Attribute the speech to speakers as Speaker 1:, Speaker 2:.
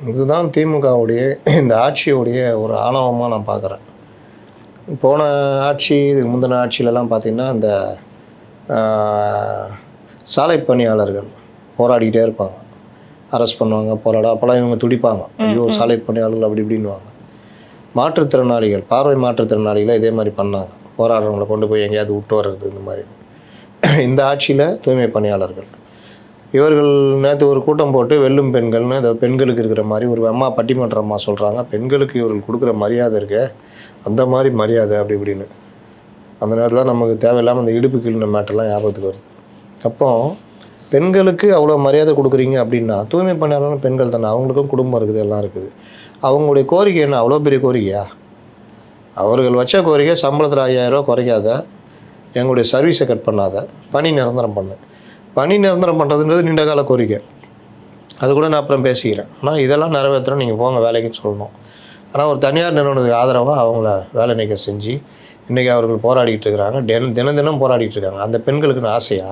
Speaker 1: இதுதான் திமுகவுடைய இந்த ஆட்சியுடைய ஒரு ஆணவமாக நான் பார்க்குறேன். போன ஆட்சி, இதுக்கு முந்தின ஆட்சியிலலாம் பார்த்திங்கன்னா, அந்த சாலை பணியாளர்கள் போராடிக்கிட்டே இருப்பாங்க. அரெஸ்ட் பண்ணுவாங்க, அப்போல்லாம் இவங்க துடிப்பாங்க. ஐயோ, சாலை பணியாளர்கள் அப்படி இப்படின்னுவாங்க. மாற்றுத்திறனாளிகள், பார்வை மாற்றுத்திறனாளிகளை இதே மாதிரி பண்ணாங்க. போராடுறவங்களை கொண்டு போய் எங்கேயாவது விட்டு வர்றது, இந்த மாதிரி. இந்த ஆட்சியில் தூய்மை பணியாளர்கள் இவர்கள் நேற்று ஒரு கூட்டம் போட்டு வெல்லும் பெண்கள்னு, அந்த பெண்களுக்கு இருக்கிற மாதிரி ஒரு அம்மா, பட்டிமன்ற அம்மா சொல்கிறாங்க, பெண்களுக்கு இவர்கள் கொடுக்குற மரியாதை இருக்க அந்த மாதிரி மரியாதை அப்படி இப்படின்னு. அந்த நேரத்தில் தான் நமக்கு தேவையில்லாமல் அந்த இடுப்பு கீழ்ன மேட்டெல்லாம் ஞாபகத்துக்கு வருது. அப்போ பெண்களுக்கு அவ்வளோ மரியாதை கொடுக்குறீங்க அப்படின்னா, தூய்மை பணியாளர்கள் பெண்கள் தானே, அவங்களுக்கும் குடும்பம் இருக்குது, எல்லாம் இருக்குது. அவங்களுடைய கோரிக்கை என்ன அவ்வளோ பெரிய கோரிக்கையா? அவர்கள் வச்ச கோரிக்கை சம்பளத்தில் 5000 ரூபா குறைக்காத, எங்களுடைய சர்வீஸை கட் பண்ணாத, பணி நிரந்தரம் பண்ணு. பணி நிரந்தரம் பண்ணுறதுன்றது நீண்ட கால கோரிக்கை, அது கூட நான் அப்புறம் பேசிக்கிறேன். ஆனால் இதெல்லாம் நிறைவேற்றணும், நீங்கள் போங்க வேலைக்குன்னு சொல்லணும். ஆனால் ஒரு தனியார் நிறுவனத்துக்கு ஆதரவாக அவங்கள வேலை நீக்கம் செஞ்சு இன்றைக்கி அவர்கள் போராடிக்கிட்டு இருக்கிறாங்க. தினம் தினம் போராடிட்டு இருக்காங்க. அந்த பெண்களுக்குன்னு ஆசையா?